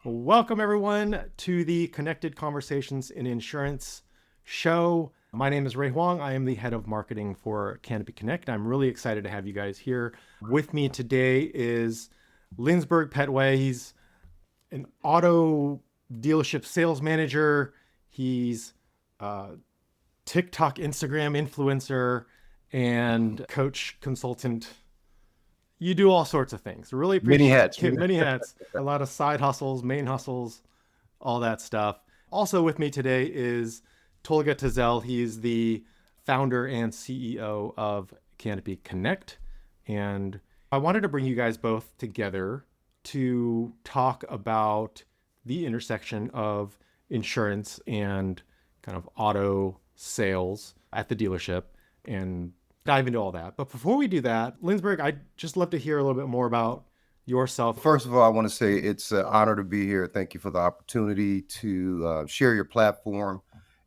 Welcome, everyone, to the Connected Conversations in Insurance show. My name is Ray Huang. I am the head of marketing for Canopy Connect. I'm really excited to have you guys here. With me today is Lindsberg Pettway. He's an auto dealership sales manager. He's a TikTok, Instagram influencer, and coach consultant. You do all sorts of things. Really Many appreciate hats. many hats, a lot of side hustles, main hustles, all that stuff. Also with me today is Tolga Tezel. He's the founder and CEO of Canopy Connect. And I wanted to bring you guys both together to talk about the intersection of insurance and kind of auto sales at the dealership and dive into all that. But before we do that, Lindsberg, I'd just love to hear a little bit more about yourself. First of all, I want to say it's an honor to be here. Thank you for the opportunity to share your platform.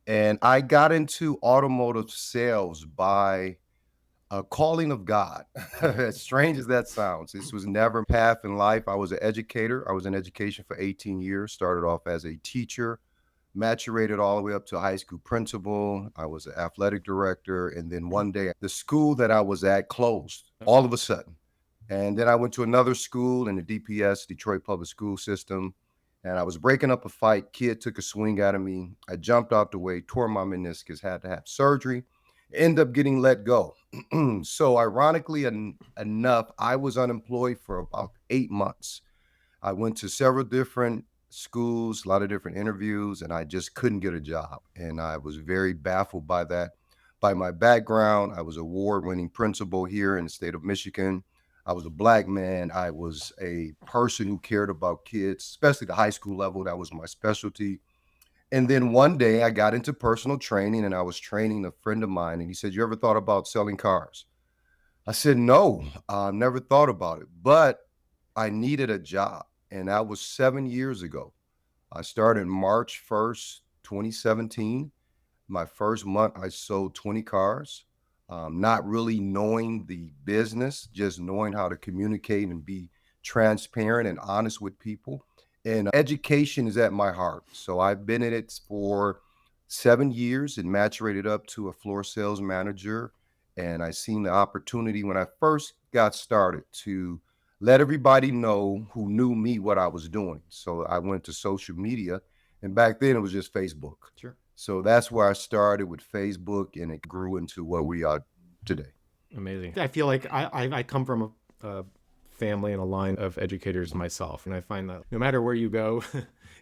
And I got into automotive sales by a calling of God. As strange as that sounds, this was never a path in life. I was an educator. I was in education for 18 years, started off as a teacher, maturated all the way up to a high school principal. I was an athletic director. And then one day, the school that I was at closed all of a sudden. And then I went to another school in the DPS, Detroit Public School System, and I was breaking up a fight. Kid took a swing at me. I jumped out the way, tore my meniscus, had to have surgery, end up getting let go. So ironically enough, I was unemployed for about 8 months. I went to several different schools, a lot of different interviews, and I just couldn't get a job. And I was very baffled by that. By my background, I was award-winning principal here in the state of Michigan. I was a Black man. I was a person who cared about kids, especially the high school level. That was my specialty. And then one day I got into personal training and I was training a friend of mine. And he said, "You ever thought about selling cars?" I said, "No, I never thought about it, but I needed a job." And that was 7 years ago. I started March 1st, 2017. My first month, I sold 20 cars, not really knowing the business, just knowing how to communicate and be transparent and honest with people. And education is at my heart. So I've been in it for 7 years and maturated up to a floor sales manager. And I seen the opportunity when I first got started to let everybody know who knew me what I was doing. So I went to social media, and back then it was just Facebook. Sure. So that's where I started with Facebook, and it grew into what we are today. Amazing. I feel like I come from a family and a line of educators myself. And I find that no matter where you go,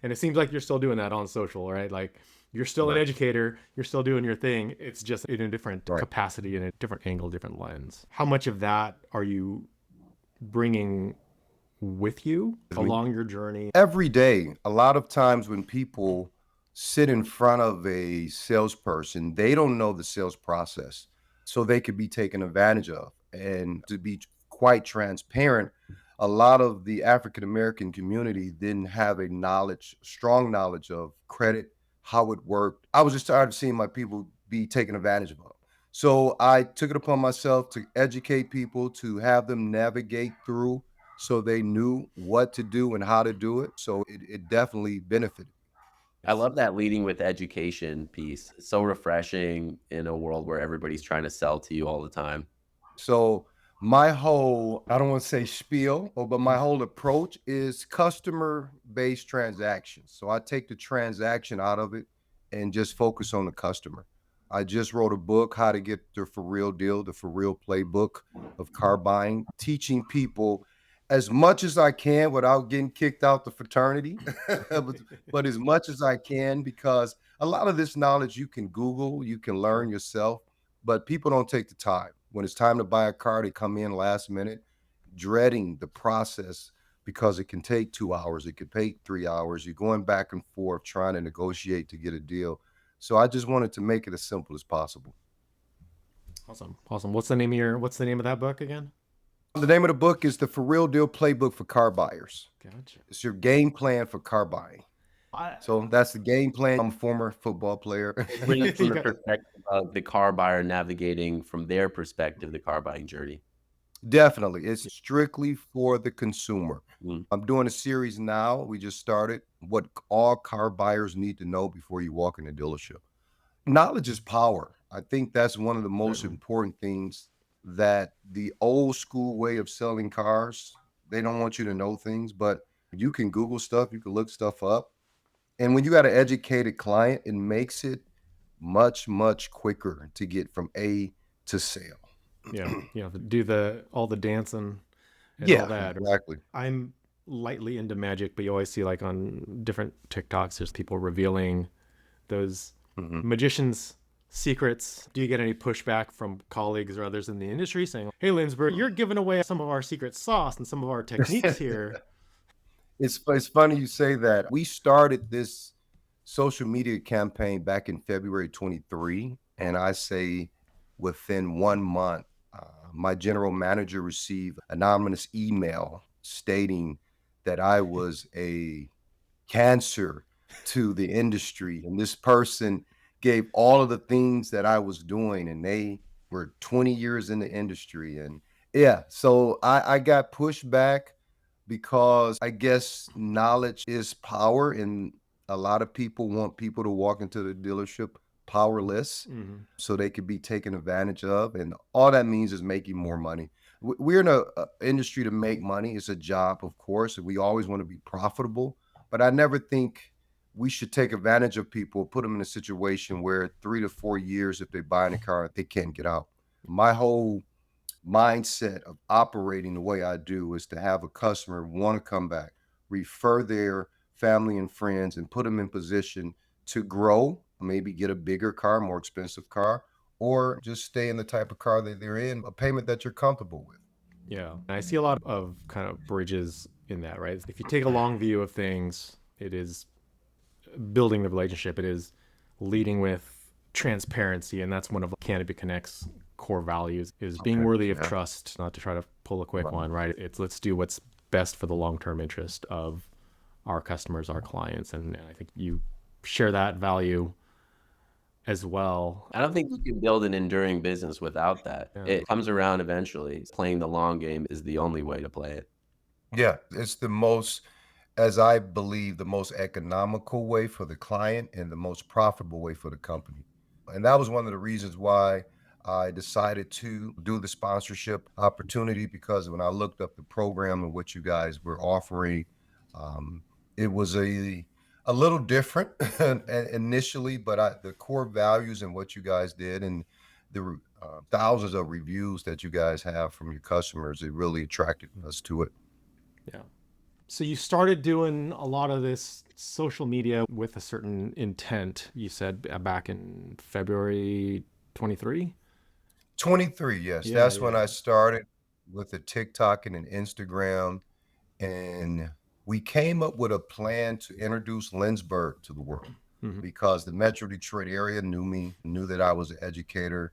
and it seems like you're still doing that on social, right? Like you're still an Right. educator, you're still doing your thing. It's just in a different Right. capacity, in a different angle, different lens. How much of that are you bringing with you along your journey? Every day, a lot of times when people sit in front of a salesperson, they don't know the sales process. So they could be taken advantage of. And to be quite transparent, a lot of the African American community didn't have a strong knowledge of credit, how it worked. I was just tired of seeing my people be taken advantage of. So I took it upon myself to educate people, to have them navigate through so they knew what to do and how to do it. So it definitely benefited. I love that leading with education piece. It's so refreshing in a world where everybody's trying to sell to you all the time. So my whole, I don't want to say spiel, but my whole approach is customer-based transactions. So I take the transaction out of it and just focus on the customer. I just wrote a book, How to Get the For Real Deal, the For Real Playbook of car buying, teaching people as much as I can without getting kicked out the fraternity, but as much as I can, because a lot of this knowledge you can Google, you can learn yourself, but people don't take the time. When it's time to buy a car, they come in last minute, dreading the process because it can take 2 hours, it could take 3 hours. You're going back and forth trying to negotiate to get a deal. So I just wanted to make it as simple as possible. Awesome. Awesome. What's the name of that book again? The name of the book is the For Real Deal Playbook for Car Buyers. Gotcha. It's your game plan for car buying. So that's the game plan. I'm a former football player. Bring it from You the got- perspective of the car buyer navigating from their perspective, the car buying journey. Definitely. It's strictly for the consumer. Mm. I'm doing a series now. We just started what all car buyers need to know before you walk in the dealership. Knowledge is power. I think that's one of the most Certainly. important things that the old school way of selling cars, they don't want you to know things, but you can Google stuff, you can look stuff up. And when you got an educated client, it makes it much, much quicker to get from A to sale. Yeah. Do all the dancing and all Yeah, that. exactly. I'm lightly into magic, but you always see like on different TikToks, there's people revealing those Mhm. magicians' secrets. Do you get any pushback from colleagues or others in the industry saying, "Hey, Lindsberg, you're giving away some of our secret sauce and some of our techniques here"? It's funny you say that. We started this social media campaign back in February 23, and I say within 1 month, my general manager received anonymous email stating that I was a cancer to the industry, and this person gave all of the things that I was doing, and they were 20 years in the industry, and yeah, so I got pushed back because I guess knowledge is power, and a lot of people want people to walk into the dealership powerless Mm-hmm. so they could be taken advantage of, and all that means is making more money. We're in a industry to make money. It's a job, of course, and we always want to be profitable, but I never think we should take advantage of people, put them in a situation where 3 to 4 years, if they buy in a car, they can't get out. My whole mindset of operating the way I do is to have a customer want to come back, refer their family and friends, and put them in position to grow, maybe get a bigger car, more expensive car, or just stay in the type of car that they're in, a payment that you're comfortable with. Yeah. I see a lot of kind of bridges in that, right? If you take a long view of things, it is building the relationship, it is leading with transparency, and that's one of Canopy Connect's core values is being Okay. worthy of Yeah. trust, not to try to pull a quick Right. one, right? It's let's do what's best for the long-term interest of our customers, our clients, and I think you share that value as well. I don't think you can build an enduring business without that. Yeah. It comes around eventually. Playing the long game is the only way to play it. Yeah. It's the most, as I believe, the most economical way for the client and the most profitable way for the company. And that was one of the reasons why I decided to do the sponsorship opportunity, because when I looked up the program and what you guys were offering, um, it was a little different initially, but the core values and what you guys did and the thousands of reviews that you guys have from your customers, it really attracted us to it. Yeah. So you started doing a lot of this social media with a certain intent, you said back in February 23? 23, yes. Yeah, That's when yeah. I started with a TikTok and an Instagram, and we came up with a plan to introduce Lindsberg to the world Mhm. because the Metro Detroit area knew me, knew that I was an educator.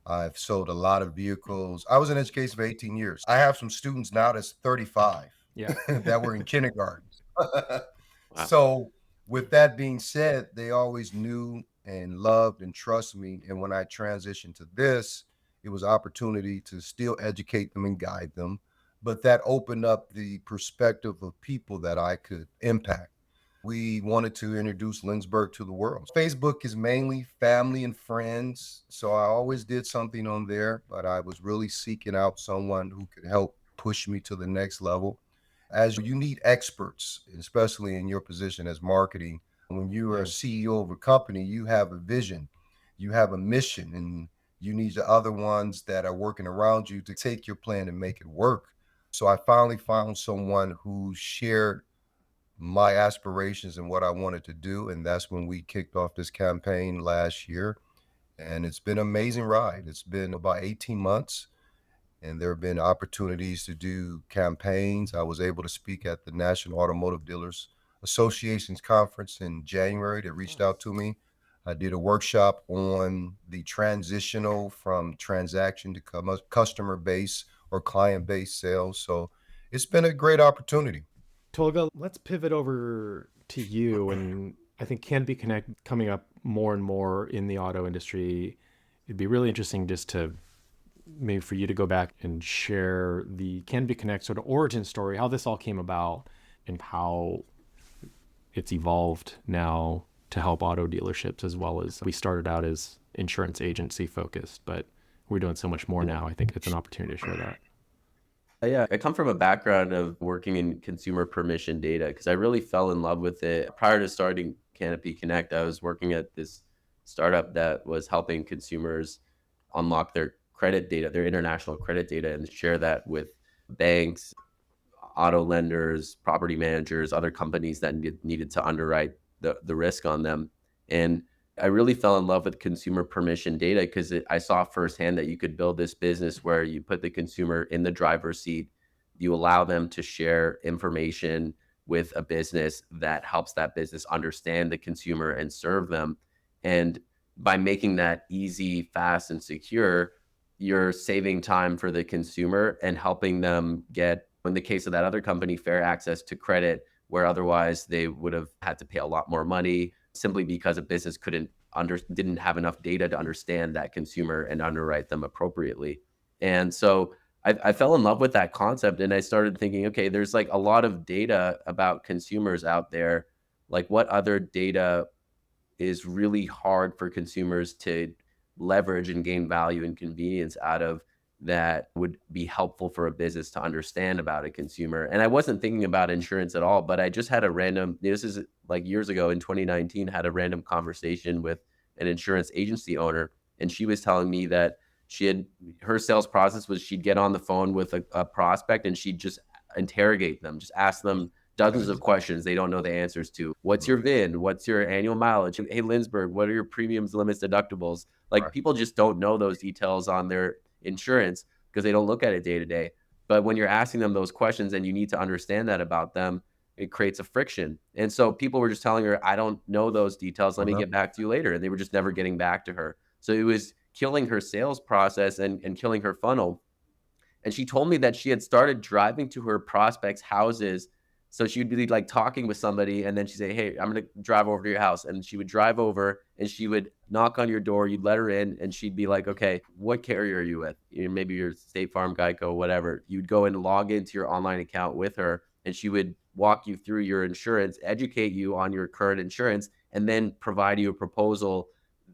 I've sold a lot of vehicles. I was in education for 18 years. I have some students now that's 35 Yeah. that were in kindergarten. Wow. So, with that being said, they always knew and loved and trust me. And when I transitioned to this, it was opportunity to still educate them and guide them. But that opened up the perspective of people that I could impact. We wanted to introduce Lindsberg to the world. Facebook is mainly family and friends. So I always did something on there, but I was really seeking out someone who could help push me to the next level. As you need experts, especially in your position as marketing. When you are Yeah. a CEO of a company, you have a vision, you have a mission, and you need the other ones that are working around you to take your plan and make it work. So I finally found someone who shared my aspirations and what I wanted to do. And that's when we kicked off this campaign last year. And it's been an amazing ride. It's been about 18 months, and there have been opportunities to do campaigns. I was able to speak at the National Automotive Dealers Association's conference in January. That reached out to me. I did a workshop on the transitional from transaction to customer base or client base sales. So it's been a great opportunity. Tolga, let's pivot over to you. And I think Canopy Connect coming up more and more in the auto industry. It'd be really interesting just to maybe for you to go back and share the Canopy Connect sort of origin story, how this all came about and how it's evolved now to help auto dealerships, as well as we started out as insurance agency focused, but we're doing so much more now. I think it's an opportunity to share that. Yeah, I come from a background of working in consumer permission data because I really fell in love with it. Prior to starting Canopy Connect, I was working at this startup that was helping consumers unlock their credit data, their international credit data, and share that with banks, auto lenders, property managers, other companies that needed to underwrite the risk on them. And I really fell in love with consumer permission data because I saw firsthand that you could build this business where you put the consumer in the driver's seat, you allow them to share information with a business that helps that business understand the consumer and serve them. And by making that easy, fast, and secure, you're saving time for the consumer and helping them get, in the case of that other company, fair access to credit, where otherwise they would have had to pay a lot more money simply because a business didn't have enough data to understand that consumer and underwrite them appropriately. And so I fell in love with that concept, and I started thinking, okay, there's like a lot of data about consumers out there. Like, what other data is really hard for consumers to leverage and gain value and convenience out of, that would be helpful for a business to understand about a consumer? And I wasn't thinking about insurance at all, but I just had a random, this is like years ago in 2019, had a random conversation with an insurance agency owner. And she was telling me that her sales process was she'd get on the phone with a prospect and she'd just interrogate them, just ask them dozens of questions they don't know the answers to. What's your VIN? What's your annual mileage? Hey, Lindsberg, what are your premiums, limits, deductibles? Like, Right. people just don't know those details on their insurance because they don't look at it day to day. But when you're asking them those questions and you need to understand that about them, it creates a friction. And so people were just telling her, I don't know those details. Let me get back to you later. And they were just never getting back to her. So it was killing her sales process and killing her funnel. And she told me that she had started driving to her prospects' houses. So she would be like talking with somebody, and then she'd say, hey, I'm going to drive over to your house. And she would drive over and she would knock on your door. You'd let her in, and she'd be like, okay, what carrier are you with? Maybe your State Farm, Geico, whatever. You'd go and log into your online account with her, and she would walk you through your insurance, educate you on your current insurance, and then provide you a proposal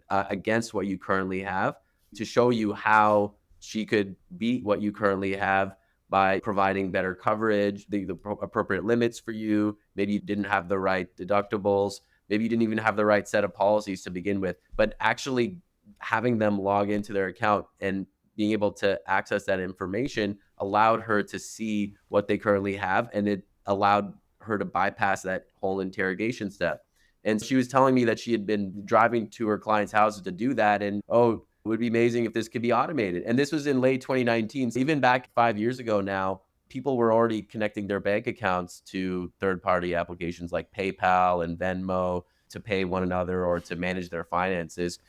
against what you currently have to show you how she could beat what you currently have by providing better coverage, the appropriate limits for you. Maybe you didn't have the right deductibles. Maybe you didn't even have the right set of policies to begin with. But actually having them log into their account and being able to access that information allowed her to see what they currently have. And it allowed her to bypass that whole interrogation step. And she was telling me that she had been driving to her clients' houses to do that. And, oh, it would be amazing if this could be automated. And this was in late 2019. So even back 5 years ago now, people were already connecting their bank accounts to third-party applications like PayPal and Venmo to pay one another or to manage their finances.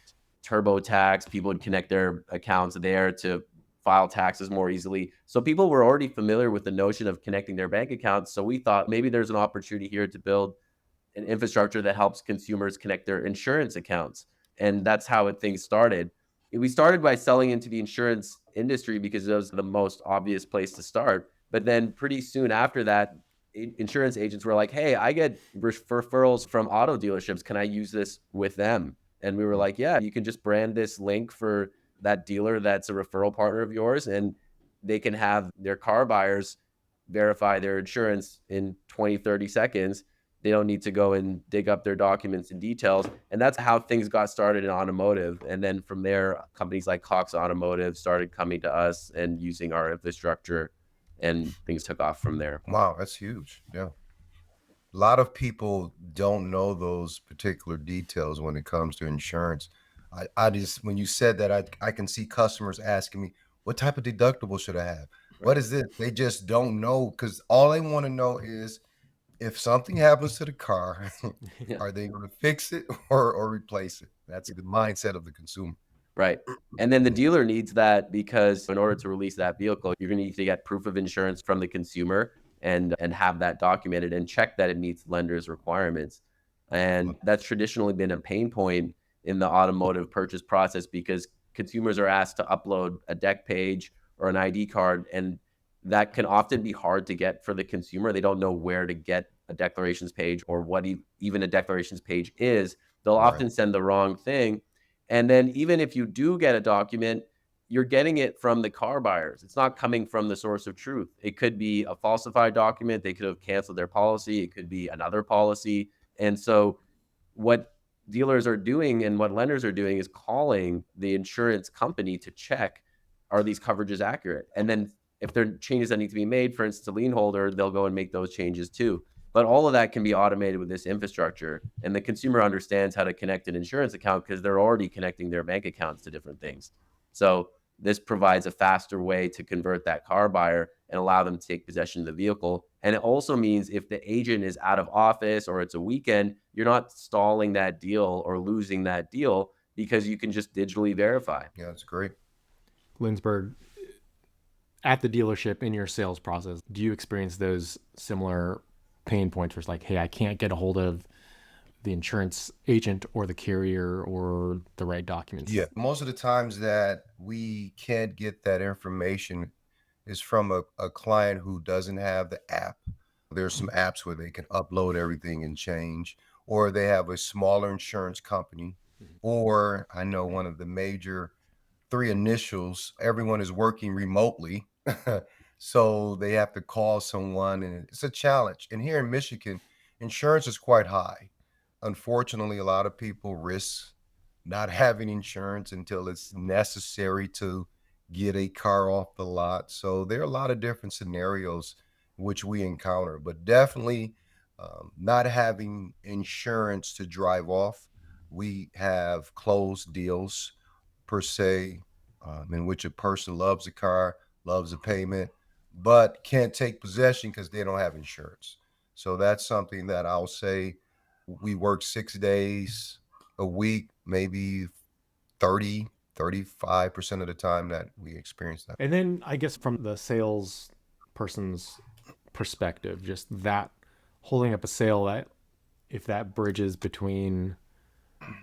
TurboTax, people would connect their accounts there to file taxes more easily. So people were already familiar with the notion of connecting their bank accounts. So we thought maybe there's an opportunity here to build an infrastructure that helps consumers connect their insurance accounts. And that's how things started. We started by selling into the insurance industry because it was the most obvious place to start. But then pretty soon after that, insurance agents were like, hey, I get referrals from auto dealerships. Can I use this with them? And we were like, yeah, you can just brand this link for that dealer that's a referral partner of yours, and they can have their car buyers verify their insurance in 20, 30 seconds. They don't need to go and dig up their documents and details. And that's how things got started in automotive. And then from there, companies like Cox Automotive started coming to us and using our infrastructure, and things took off from there. Wow, that's huge. Yeah. A lot of people don't know those particular details when it comes to insurance. I just, when you said that, I can see customers asking me, what type of deductible should I have? What is this? They just don't know, because all they want to know is if something happens to the car, Yeah. are they going to fix it or replace it? That's the mindset of the consumer. Right. And then the dealer needs that because in order to release that vehicle, you're going to need to get proof of insurance from the consumer and have that documented and check that it meets lenders' requirements. And that's traditionally been a pain point in the automotive purchase process because consumers are asked to upload a deck page or an ID card, and that can often be hard to get for the consumer. They don't know where to get a declarations page or what even a declarations page is. They'll Right. often send the wrong thing. And then even if you do get a document, you're getting it from the car buyers. It's not coming from the source of truth. It could be a falsified document. They could have canceled their policy. It could be another policy. And so what dealers are doing and what lenders are doing is calling the insurance company to check, are these coverages accurate? And then if there are changes that need to be made, for instance, a lien holder, they'll go and make those changes too. But all of that can be automated with this infrastructure. And the consumer understands how to connect an insurance account because they're already connecting their bank accounts to different things. So this provides a faster way to convert that car buyer and allow them to take possession of the vehicle. And it also means if the agent is out of office or it's a weekend, you're not stalling that deal or losing that deal because you can just digitally verify. Yeah, that's great. Lindsberg, at the dealership in your sales process, do you experience those similar pain points where it's like, hey, I can't get a hold of the insurance agent or the carrier or the right documents? Yeah, most of the times that we can't get that information is from a client who doesn't have the app. There's some apps where they can upload everything and change, or they have a smaller insurance company, or I know one of the major three initials, everyone is working remotely. So they have to call someone, and it's a challenge. And here in Michigan, insurance is quite high. Unfortunately, a lot of people risk not having insurance until it's necessary to get a car off the lot. So there are a lot of different scenarios which we encounter, but definitely not having insurance to drive off. We have closed deals per se, in which a person loves the car, loves the payment, but can't take possession because they don't have insurance. So that's something that I'll say we work 6 days a week, maybe 35% of the time that we experience that. And then I guess from the sales person's perspective, just that holding up a sale, that if that bridges between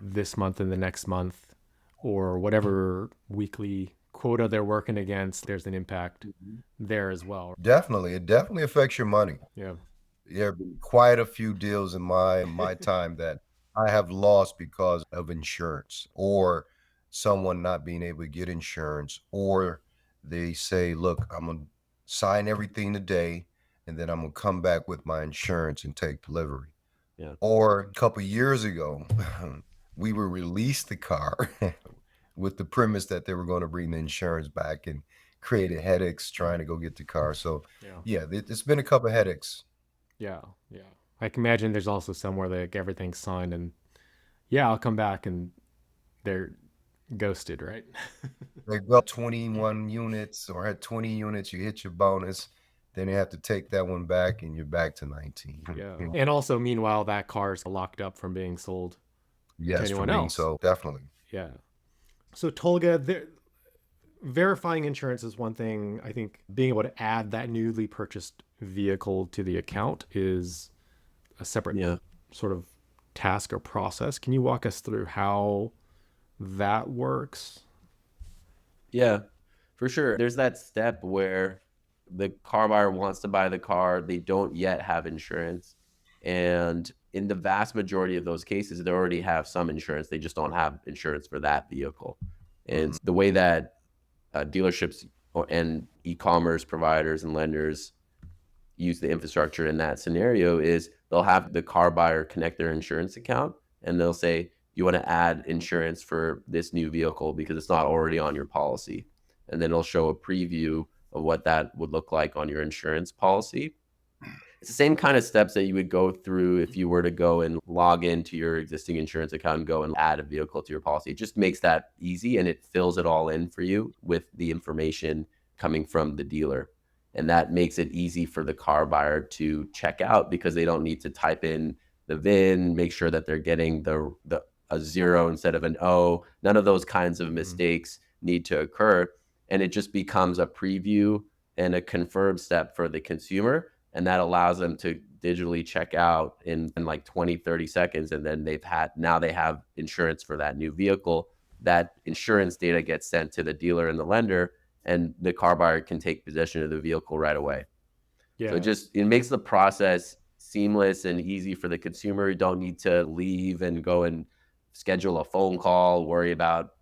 this month and the next month or whatever weekly quota they're working against, there's an impact there as well. Definitely. It definitely affects your money. Yeah. There have been quite a few deals in my time that I have lost because of insurance or someone not being able to get insurance, or they say, look, I'm going to sign everything today and then I'm going to come back with my insurance and take delivery. Yeah. Or a couple of years ago, we were released the car with the premise that they were going to bring the insurance back and created headaches trying to go get the car. So yeah, it's been a couple of headaches. Yeah. I can imagine there's also somewhere like everything's signed and I'll come back and they're ghosted, right? Like, well, 21 units or at 20 units, you hit your bonus. Then you have to take that one back and you're back to 19. Yeah. And also, meanwhile, that car's locked up from being sold to anyone else. So definitely. Yeah. So Tolga, verifying insurance is one thing. I think being able to add that newly purchased vehicle to the account is a separate sort of task or process. Can you walk us through how that works? Yeah, for sure. There's that step where the car buyer wants to buy the car. They don't yet have insurance. And in the vast majority of those cases, they already have some insurance. They just don't have insurance for that vehicle. And the way that dealerships and e-commerce providers and lenders use the infrastructure in that scenario is they'll have the car buyer connect their insurance account and they'll say, you want to add insurance for this new vehicle because it's not already on your policy. And then it'll show a preview of what that would look like on your insurance policy. It's the same kind of steps that you would go through if you were to go and log into your existing insurance account and go and add a vehicle to your policy. It just makes that easy and it fills it all in for you with the information coming from the dealer. And that makes it easy for the car buyer to check out because they don't need to type in the VIN, make sure that they're getting a 0 instead of an O. None of those kinds of mistakes need to occur. And it just becomes a preview and a confirmed step for the consumer. And that allows them to digitally check out in like 20, 30 seconds. And then they have insurance for that new vehicle. that insurance data gets sent to the dealer and the lender, and the car buyer can take possession of the vehicle right away. So Yeah. it makes the process seamless and easy for the consumer. You don't need to leave and go and schedule a phone call, worry about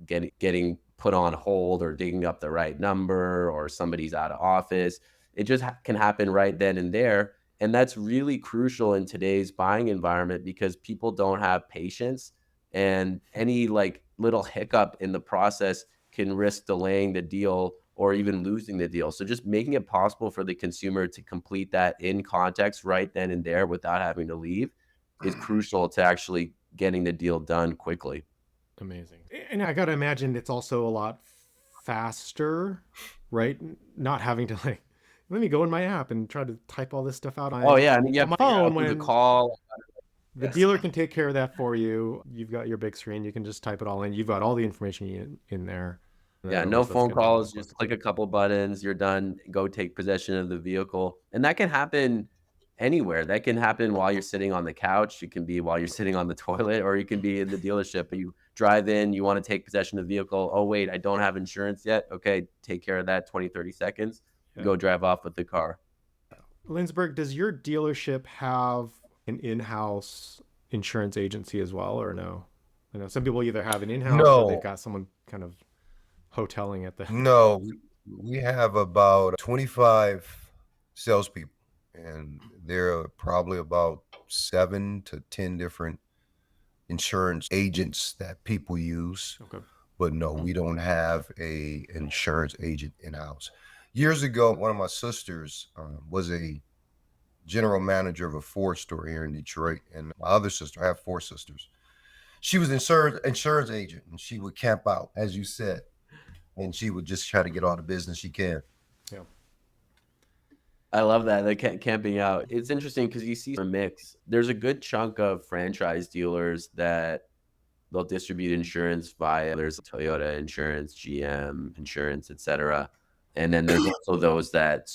getting put on hold or digging up the right number or somebody's out of office. It just can happen right then and there. And that's really crucial in today's buying environment because people don't have patience, and any like little hiccup in the process can risk delaying the deal or even losing the deal. So just making it possible for the consumer to complete that in context right then and there without having to leave is crucial to actually getting the deal done quickly. Amazing. And I got to imagine it's also a lot faster, right? Not having to like, let me go in my app and try to type all this stuff out Oh yeah, I mean you on have my to figure phone out who to when call. the Yes. dealer can take care of that for you. You've got your big screen. You can just type it all in. You've got all the information in there. And Yeah, that no always does phone get done real calls, quick. just click a couple buttons, you're done, go take possession of the vehicle. And that can happen anywhere. That can happen while you're sitting on the couch, it can be while you're sitting on the toilet, or you can be in the dealership. You drive in, you want to take possession of the vehicle. Oh, wait, I don't have insurance yet. Okay, take care of that 20, 30 seconds. Yeah. Go drive off with the car. Lindsberg, does your dealership have an in-house insurance agency as well, or no? I know some people either have an in-house or they've No, got someone kind of hoteling at the. no, we have about 25 salespeople, and there are probably about 7 to 10 different insurance agents that people use. Okay. But no, we don't have a insurance agent in house. Years ago, one of my sisters was a general manager of a Ford store here in Detroit, and my other sister, I have 4 sisters. She was insurance agent, and she would camp out, as you said, and she would just try to get all the business she can. Yeah. I love that. The camping out. It's interesting because you see a mix. There's a good chunk of franchise dealers that they'll distribute insurance via there's Toyota insurance, GM insurance, etc. And then there's also those that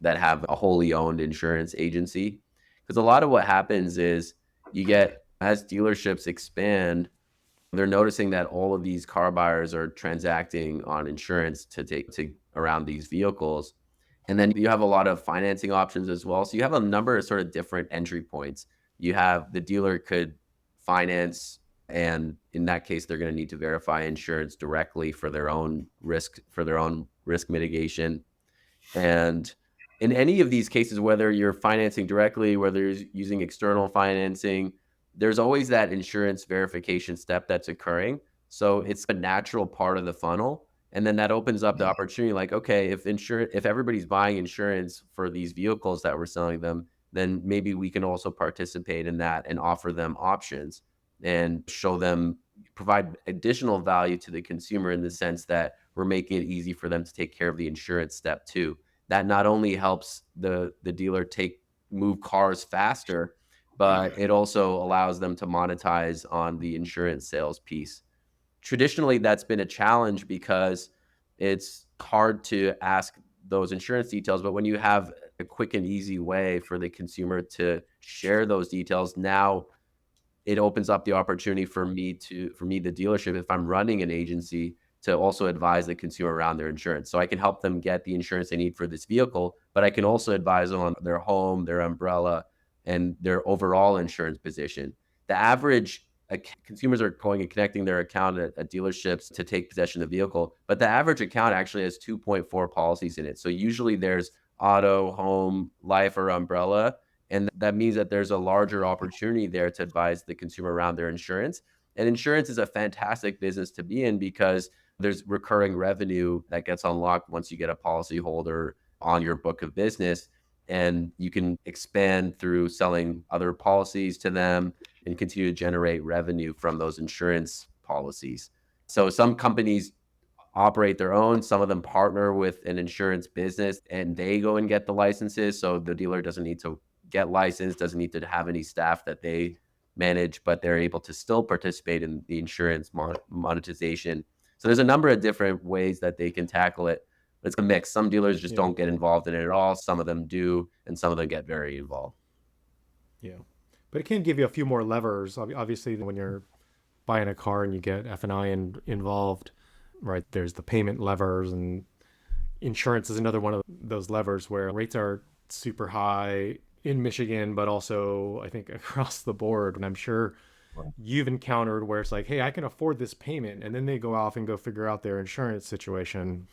have a wholly owned insurance agency. Because a lot of what happens is you get as dealerships expand, they're noticing that all of these car buyers are transacting on insurance to take to around these vehicles. And then you have a lot of financing options as well. So you have a number of sort of different entry points. You have the dealer could finance, and in that case, they're going to need to verify insurance directly for their own risk mitigation. And in any of these cases, whether you're financing directly, whether you're using external financing, there's always that insurance verification step that's occurring. So it's a natural part of the funnel. And then that opens up the opportunity like, okay, if everybody's buying insurance for these vehicles that we're selling them, then maybe we can also participate in that and offer them options and show them, provide additional value to the consumer in the sense that we're making it easy for them to take care of the insurance step too. That not only helps the dealer move cars faster, but it also allows them to monetize on the insurance sales piece. Traditionally, that's been a challenge because it's hard to ask those insurance details, but when you have a quick and easy way for the consumer to share those details, now it opens up the opportunity for me, the dealership, if I'm running an agency, to also advise the consumer around their insurance. So I can help them get the insurance they need for this vehicle, but I can also advise them on their home, their umbrella, and their overall insurance position. The average consumers are going and connecting their account at dealerships to take possession of the vehicle, but the average account actually has 2.4 policies in it. So usually there's auto, home, life, or umbrella. And that means that there's a larger opportunity there to advise the consumer around their insurance. And insurance is a fantastic business to be in because there's recurring revenue that gets unlocked once you get a policyholder on your book of business. And you can expand through selling other policies to them and continue to generate revenue from those insurance policies. So some companies operate their own. Some of them partner with an insurance business and they go and get the licenses. So the dealer doesn't need to get licensed, doesn't need to have any staff that they manage, but they're able to still participate in the insurance monetization. So there's a number of different ways that they can tackle it. It's a mix. Some dealers just don't get involved in it at all. Some of them do, and some of them get very involved. Yeah. But it can give you a few more levers. Obviously, when you're buying a car and you get F&I involved, right? There's the payment levers, and insurance is another one of those levers where rates are super high in Michigan, but also I think across the board. And I'm sure Right. you've encountered where it's like, hey, I can afford this payment. And then they go off and go figure out their insurance situation.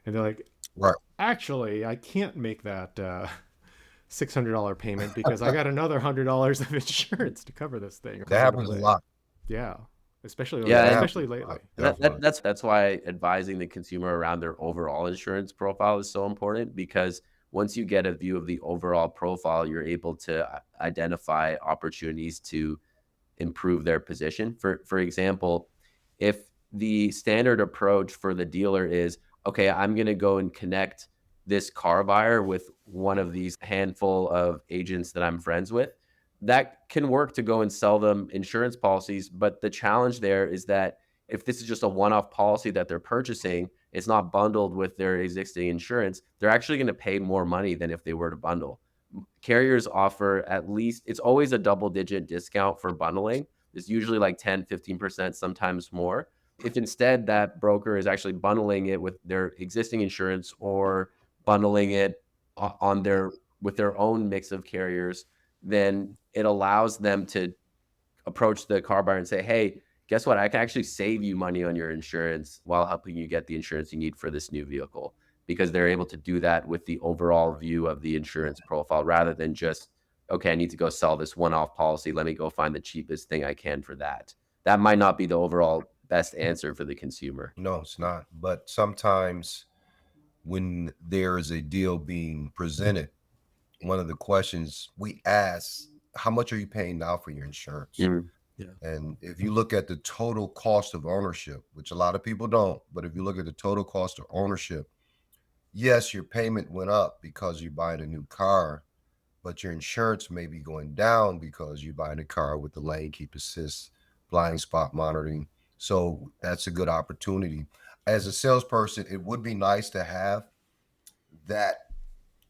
And they're like, Right. actually, I can't make that $600 payment because I got another $100 of insurance to cover this thing. That happens a lot. Yeah. Especially, Yeah, That and especially happens a lately. lot. that, Definitely. that's why advising the consumer around their overall insurance profile is so important, because once you get a view of the overall profile, you're able to identify opportunities to improve their position. For example, if the standard approach for the dealer is, okay, I'm going to go and connect this car buyer with one of these handful of agents that I'm friends with, that can work to go and sell them insurance policies. But the challenge there is that if this is just a one-off policy that they're purchasing, it's not bundled with their existing insurance, they're actually going to pay more money than if they were to bundle. Carriers offer at least, it's always a double digit discount for bundling. It's usually like 10, 15%, sometimes more. If instead that broker is actually bundling it with their existing insurance, or bundling it on their with their own mix of carriers, then it allows them to approach the car buyer and say, hey, guess what? I can actually save you money on your insurance while helping you get the insurance you need for this new vehicle, because they're able to do that with the overall view of the insurance profile rather than just, okay, I need to go sell this one-off policy. Let me go find the cheapest thing I can for that. That might not be the overall best answer for the consumer. No, it's not. But sometimes when there is a deal being presented, one of the questions we ask, how much are you paying now for your insurance? Mhm. Yeah. And if you look at the total cost of ownership, which a lot of people don't, but if you look at the total cost of ownership, yes, your payment went up because you're buying a new car, but your insurance may be going down because you're buying a car with the lane keep assist, blind spot monitoring. So that's a good opportunity. As a salesperson, it would be nice to have that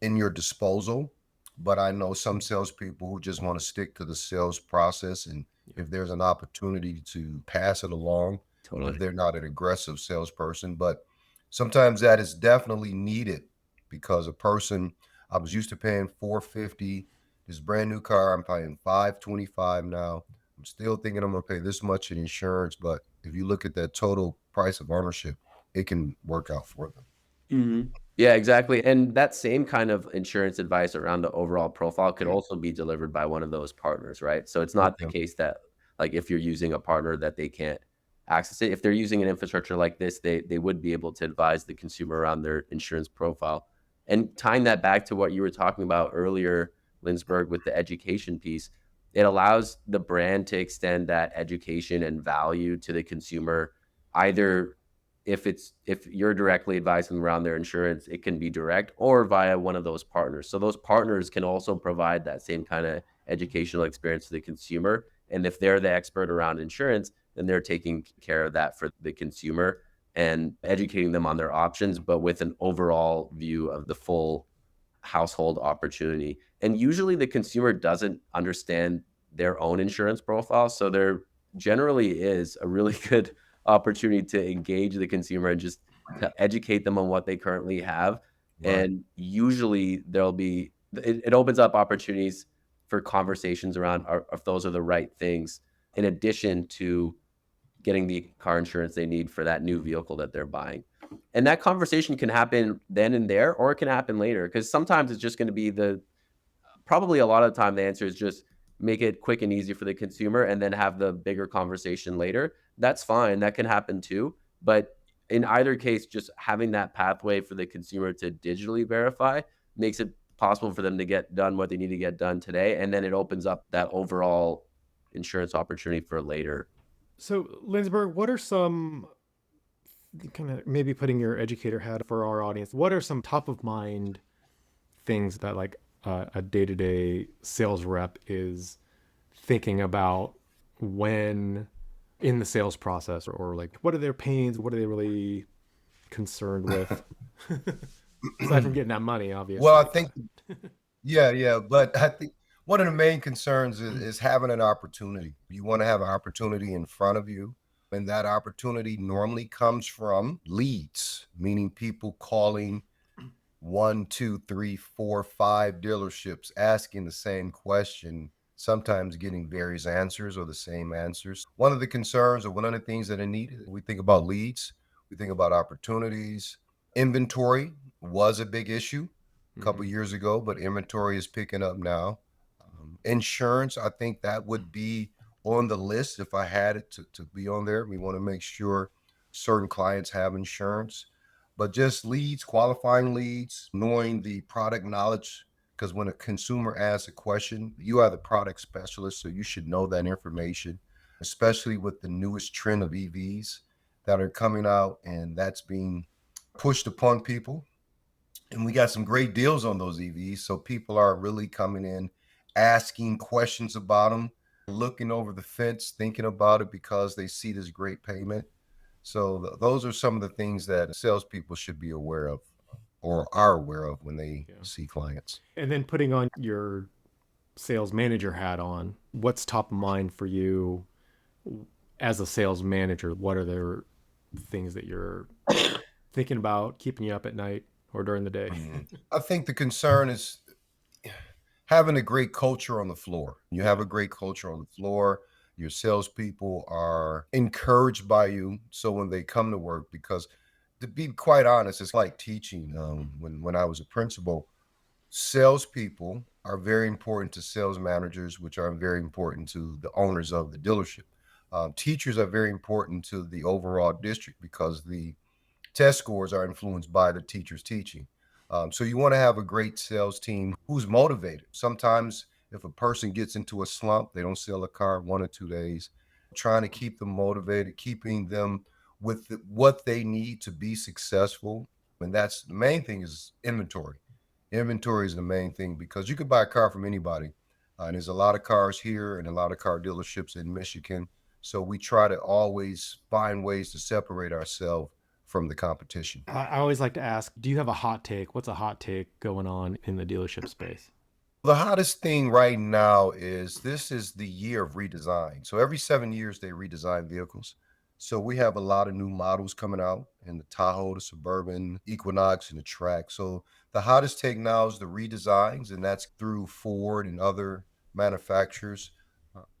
in your disposal, but I know some salespeople who just want to stick to the sales process. And if there's an opportunity to pass it along, Totally. if they're not an aggressive salesperson, but sometimes that is definitely needed because a person, I was used to paying 450, this brand new car, I'm paying 525 now. I'm still thinking I'm gonna pay this much in insurance, but if you look at that total price of ownership, it can work out for them. Mhm. Yeah, exactly. And that same kind of insurance advice around the overall profile could also be delivered by one of those partners, right? So it's not the Okay. case that, like, if you're using a partner that they can't access it. If they're using an infrastructure like this, they would be able to advise the consumer around their insurance profile. And tying that back to what you were talking about earlier, Lindsberg, with the education piece, it allows the brand to extend that education and value to the consumer, either if you're directly advising them around their insurance, it can be direct or via one of those partners. So those partners can also provide that same kind of educational experience to the consumer. And if they're the expert around insurance, then they're taking care of that for the consumer and educating them on their options, but with an overall view of the full household opportunity. And usually the consumer doesn't understand their own insurance profile. So there generally is a really good opportunity to engage the consumer and just to educate them on what they currently have. Right. And usually it opens up opportunities for conversations around if those are the right things, in addition to getting the car insurance they need for that new vehicle that they're buying. And that conversation can happen then and there, or it can happen later. Because sometimes it's just going to be probably a lot of the time the answer is just make it quick and easy for the consumer and then have the bigger conversation later. That's fine. That can happen too. But in either case, just having that pathway for the consumer to digitally verify makes it possible for them to get done what they need to get done today. And then it opens up that overall insurance opportunity for later. So, Lindsberg, what are some kind of maybe putting your educator hat for our audience? What are some top of mind things that like a day-to-day sales rep is thinking about when in the sales process, or like what are their pains? What are they really concerned with? Aside from getting that money, obviously. Well, I think, yeah, but I think One of the main concerns is having an opportunity. You want to have an opportunity in front of you, and that opportunity normally comes from leads, meaning people calling one, two, three, four, five dealerships asking the same question, sometimes getting various answers or the same answers. One of the concerns or one of the things that are needed, we think about leads, we think about opportunities. Inventory was a big issue a couple Mhm. years ago, but inventory is picking up now. Insurance, I think that would be on the list if I had it to be on there. We want to make sure certain clients have insurance, but just leads, qualifying leads, knowing the product knowledge. Because when a consumer asks a question, you are the product specialist, so you should know that information, especially with the newest trend of EVs that are coming out and that's being pushed upon people. And we got some great deals on those EVs. So people are really coming in, asking questions about them, looking over the fence, thinking about it because they see this great payment. So those are some of the things that salespeople should be aware of or are aware of when they Yeah. see clients. And then putting on your sales manager hat on, what's top of mind for you as a sales manager? What are the things that you're thinking about keeping you up at night or during the day? I think the concern is having a great culture on the floor. You have a great culture on the floor. Your salespeople are encouraged by you. So when they come to work, because to be quite honest, it's like teaching. When I was a principal, salespeople are very important to sales managers, which are very important to the owners of the dealership. Teachers are very important to the overall district because the test scores are influenced by the teacher's teaching. So you want to have a great sales team who's motivated. Sometimes if a person gets into a slump, they don't sell a car 1 or 2 days. Trying to keep them motivated, keeping them with what they need to be successful. And that's the main thing is inventory. Inventory is the main thing because you could buy a car from anybody. And there's a lot of cars here and a lot of car dealerships in Michigan. So we try to always find ways to separate ourselves from the competition. I always like to ask, do you have a hot take? What's a hot take going on in the dealership space? The hottest thing right now is this is the year of redesign. So every 7 years they redesign vehicles. So we have a lot of new models coming out in the Tahoe, the Suburban, Equinox, and the Track. So the hottest take now is the redesigns, and that's through Ford and other manufacturers.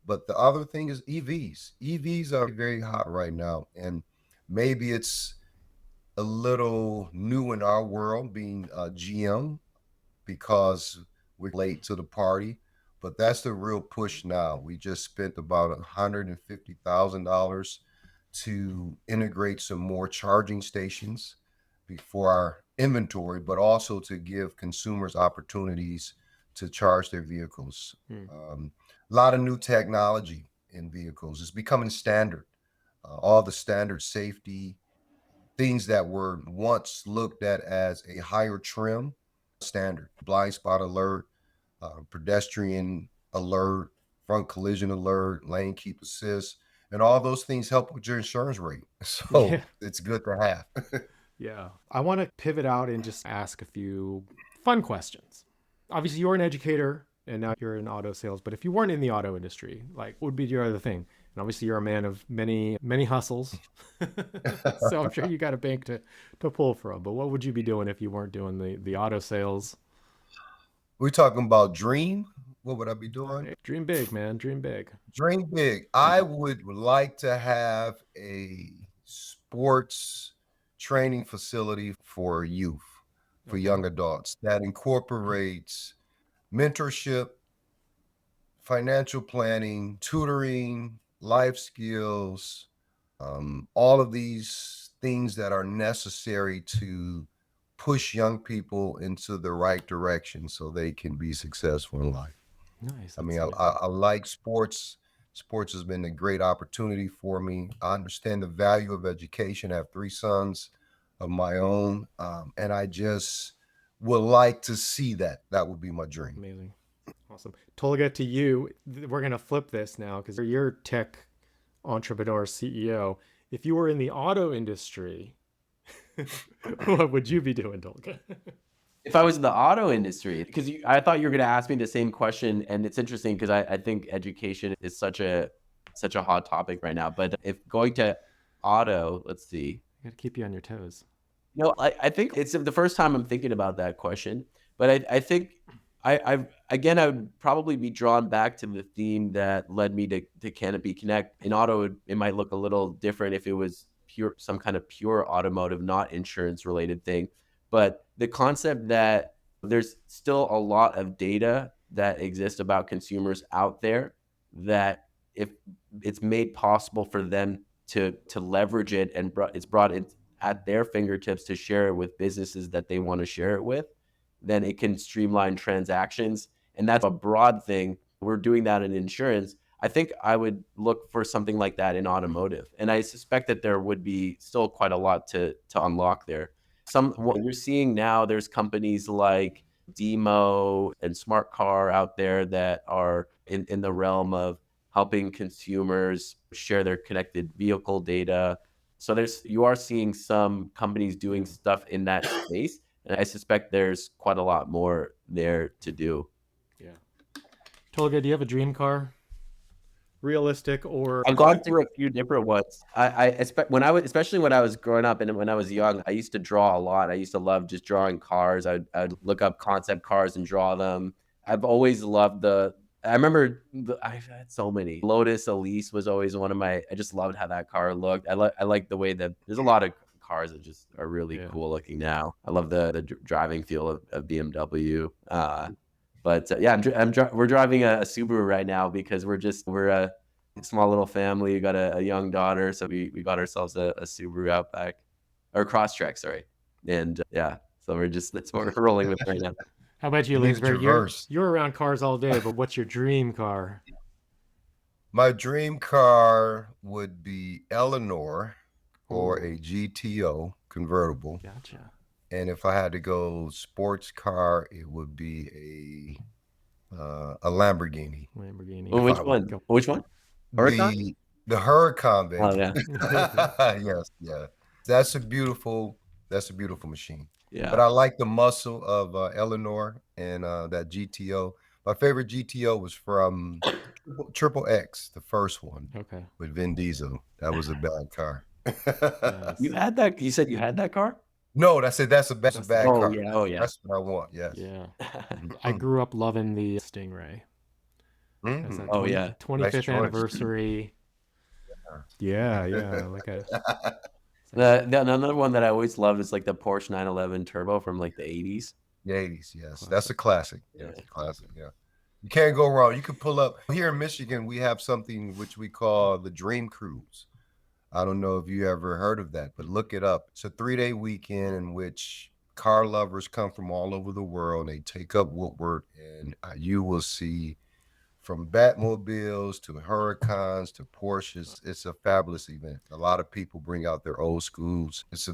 But the other thing is EVs. EVs are very hot right now, and maybe it's a little new in our world being GM because we're late to the party, but that's the real push now. We just spent about $150,000 to integrate some more charging stations for our inventory, but also to give consumers opportunities to charge their vehicles. Hmm. A lot of new technology in vehicles is becoming standard. All the standard safety things that were once looked at as a higher trim standard, blind spot alert, pedestrian alert, front collision alert, lane keep assist, and all those things help with your insurance rate. So Yeah. it's good to have. Yeah. I want to pivot out and just ask a few fun questions. Obviously, you're an educator and now you're in auto sales, but if you weren't in the auto industry, like what would be your other thing? And obviously, you're a man of many hustles. So I'm sure you got a bank to pull from. But what would you be doing if you weren't doing the auto sales? We're talking about dream. What would I be doing? Hey, dream big, man. Dream big. Dream big. I would like to have a sports training facility for youth, for Okay. young adults that incorporates mentorship, financial planning, tutoring, life skills, all of these things that are necessary to push young people into the right direction so they can be successful in life. Nice. I That's mean, I like sports. Sports has been a great opportunity for me. I understand the value of education. I have 3 sons of my own, and I just would like to see that. That would be my dream. amazing. Awesome. Tolga, to you, we're going to flip this now because you're tech entrepreneur CEO. If you were in the auto industry, what would you be doing, Tolga? If I was in the auto industry, because I thought you were going to ask me the same question, and it's interesting because I think education is such a hot topic right now. But if going to auto, let's see. Got to keep you on your toes. No, I think it's the first time I'm thinking about that question, but I think I would probably be drawn back to the theme that led me to Canopy Connect. In auto, it might look a little different if it was some kind of pure automotive, not insurance related thing. But the concept that there's still a lot of data that exists about consumers out there that if it's made possible for them to leverage it and it's brought in at their fingertips to share it with businesses that they want to share it with, then it can streamline transactions. And that's a broad thing. We're doing that in insurance. I think I would look for something like that in automotive. And I suspect that there would be still quite a lot to unlock there. What you're seeing now, there's companies like Demo and Smart Car out there that are in the realm of helping consumers share their connected vehicle data. So you are seeing some companies doing stuff in that space, and I suspect there's quite a lot more there to do. Yeah. Tolga, do you have a dream car? Realistic or? I've gone through a few different ones. Especially when I was growing up and when I was young, I used to draw a lot. I used to love just drawing cars. I'd look up concept cars and draw them. I've always loved I remember I've had so many. Lotus Elise was always one of my. I just loved how that car looked. I like the way that there's a lot of cars that just are really cool looking now. I love the driving feel of BMW. But we're driving a Subaru right now because we're a small little family. We got a young daughter, so we got ourselves a Subaru Outback or Crosstrek, sorry. And so that's what we're rolling with right now. How about you, Lindsberg? You're around cars all day, but what's your dream car? My dream car would be Eleanor or a GTO convertible. Gotcha. And if I had to go sports car, it would be a Lamborghini. Well, which one? Huracan? The Huracan, baby. Oh yeah. Yes, yeah. That's a beautiful machine. Yeah. But I like the muscle of Eleanor and that GTO. My favorite GTO was from Triple X, the first one. Okay. With Vin Diesel. That was a bad car. Yes. You had that? You said you had that car? No, that's a bad car. Yeah. Oh yeah. That's what I want. Yes. Yeah. I grew up loving the Stingray. Mm-hmm. 25th Nice anniversary. Yeah. Like another one that I always loved is like the Porsche 911 Turbo from like the 80s. The 80s, yes. That's a classic. Yeah, it's a classic. Yeah. You can't go wrong. You can pull up here in Michigan. We have something which we call the Dream Cruise. I don't know if you ever heard of that, but look it up. It's a 3-day weekend in which car lovers come from all over the world. They take up Woodward, and you will see from Batmobiles to Huracans to Porsches. It's a fabulous event. A lot of people bring out their old schools. It's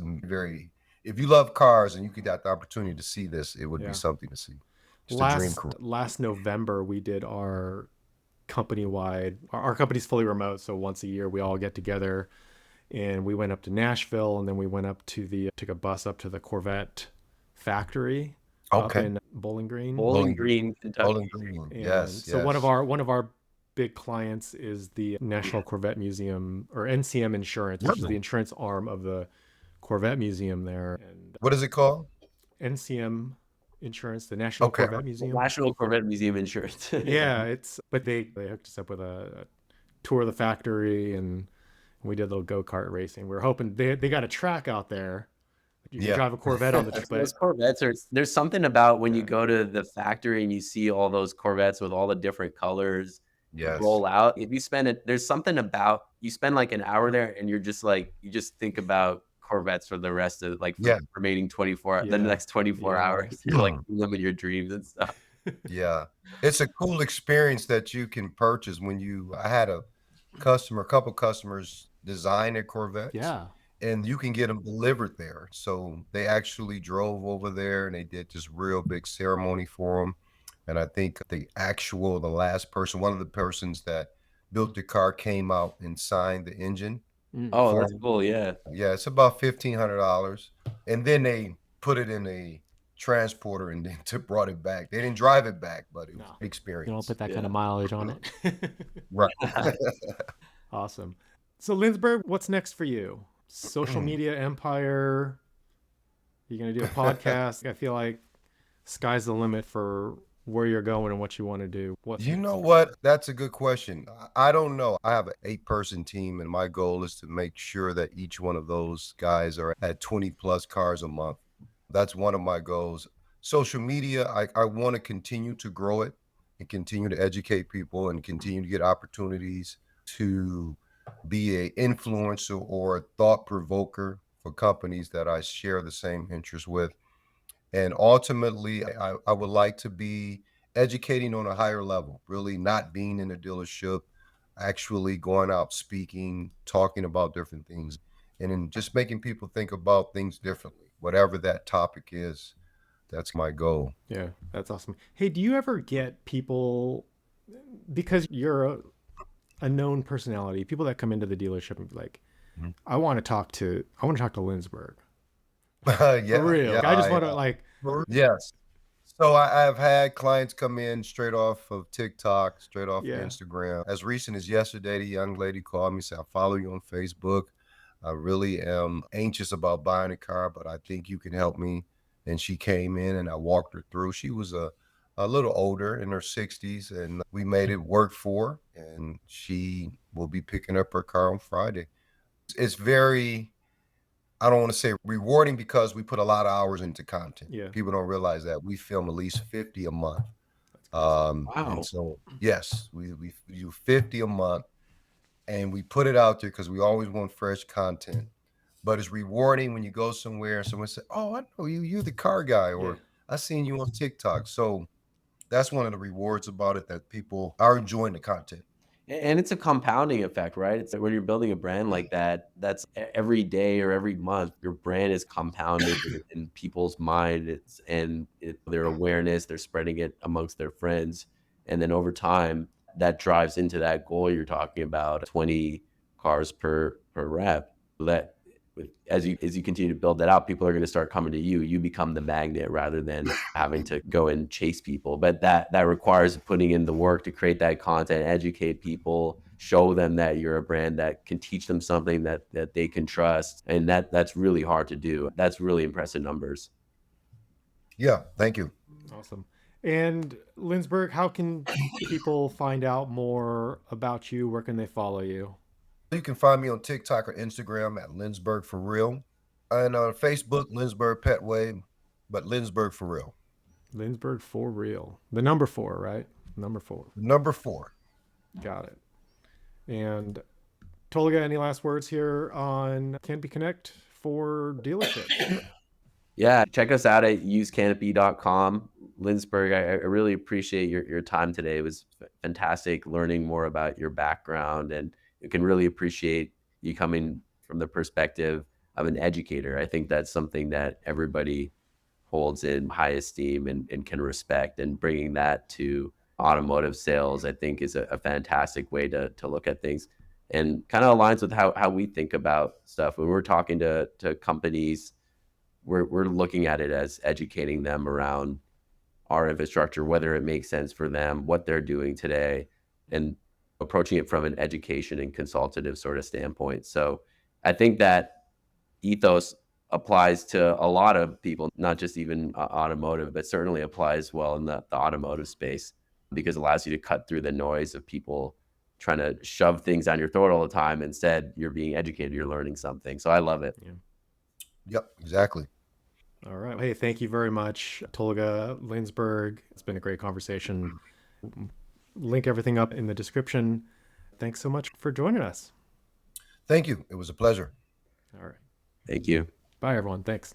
if you love cars and you could have the opportunity to see this, it would be something to see. Last November, we did our company-wide. Our company's fully remote, so once a year we all get together, and we went up to Nashville, and then we went up took a bus up to the Corvette factory. Up in Bowling Green. Kentucky. Bowling Green. Yes. So one of our big clients is the National Corvette Museum, or NCM Insurance, which is the insurance arm of the Corvette Museum there. And what is it called? NCM Insurance, the National Corvette Museum. National Corvette Museum Insurance. Yeah, but they hooked us up with a tour of the factory, and we did a little go-kart racing. We were hoping they got a track out there. You can drive a Corvette on the track. Those Corvettes there's something about when you go to the factory and you see all those Corvettes with all the different colors roll out. If you there's something about, you spend like an hour there and you're just like, you just think about Corvettes for the rest of the remaining 24 the next 24 hours. You're like living your dreams and stuff. Yeah. It's a cool experience that you can purchase I had a couple customers design a Corvette. Yeah. And you can get them delivered there. So they actually drove over there and they did this real big ceremony for them. And I think one of the persons that built the car came out and signed the engine. Oh, that's cool. Yeah. Yeah. It's about $1,500. And then they put it in a transporter and then brought it back. They didn't drive it back, but it was No, an you don't experience. put that kind Yeah. of mileage on it. Right. Awesome. So Lindsberg, what's next for you? Social media empire? You're going to do a podcast? I feel like sky's the limit for where you're going and what you want to do. What's You next? know what? That's a good question. I don't know. I have an 8-person team, and my goal is to make sure that each one of those guys are at 20 plus cars a month. That's one of my goals. Social media, I want to continue to grow it and continue to educate people and continue to get opportunities to be a influencer or a thought provoker for companies that I share the same interest with. And ultimately, I would like to be educating on a higher level, really not being in a dealership, actually going out speaking, talking about different things, and then just making people think about things differently, whatever that topic is. That's my goal. Yeah, that's awesome. Hey, do you ever get people, because you're a known personality, people that come into the dealership and be like, Mhm. I want to talk to Lindsberg. For Yeah, real. yeah, I just want to like, yes. So I've had clients come in straight off of TikTok, straight off of yeah, Instagram. As recent as yesterday, the young lady called me and said, I follow you on Facebook. I really am anxious about buying a car, but I think you can help me. And she came in and I walked her through. She was a little older in her 60s, and we made it work for her. And she will be picking up her car on Friday. It's very, I don't want to say rewarding because we put a lot of hours into content. yeah, People don't realize that we film at least 50 a month. that's crazy. And Wow. so, yes, we do 50 a month and we put it out there because we always want fresh content. But it's rewarding when you go somewhere and someone say, "Oh, I know you. You're the car guy," Yeah, or "I seen you on TikTok." So that's one of the rewards about it, that people are enjoying the content. And it's a compounding effect, right? It's like when you're building a brand like that, that's every day or every month, your brand is compounding in people's mind. Their awareness, they're spreading it amongst their friends. And then over time, that drives into that goal you're talking about, 20 cars per rep. That as you continue to build that out, people are going to start coming to you. You become the magnet rather than having to go and chase people. But that requires putting in the work to create that content, educate people, show them that you're a brand that can teach them something that they can trust. And that's really hard to do. That's really impressive numbers. Yeah, thank you. awesome. And Lindsberg, how can people find out more about you? Where can they follow you? You can find me on TikTok or Instagram at Lindsberg for real, and on Facebook, Lindsberg Pettway, but Lindsberg for real. Lindsberg for real. The number 4, right? Number 4. Number 4. Got it. And Tolga, any last words here on Canopy Connect for dealerships? Yeah, check us out at usecanopy.com. Lindsberg, I really appreciate your time today. It was fantastic learning more about your background, and you can really appreciate you coming from the perspective of an educator. I think that's something that everybody holds in high esteem and can respect, and bringing that to automotive sales, I think, is a fantastic way to look at things, and kind of aligns with how we think about stuff when we're talking to companies. We're looking at it as educating them around our infrastructure, whether it makes sense for them, what they're doing today, and approaching it from an education and consultative sort of standpoint. So I think that ethos applies to a lot of people, not just even automotive, but certainly applies well in the automotive space, because it allows you to cut through the noise of people trying to shove things down your throat all the time. Instead, you're being educated, you're learning something. So I love it. Yeah. Yep, exactly. All right. Hey, thank you very much, Tolga Lindsberg. It's been a great conversation. Link everything up in the description. Thanks so much for joining us. Thank you. It was a pleasure. All right. Thank you. Bye, everyone. Thanks.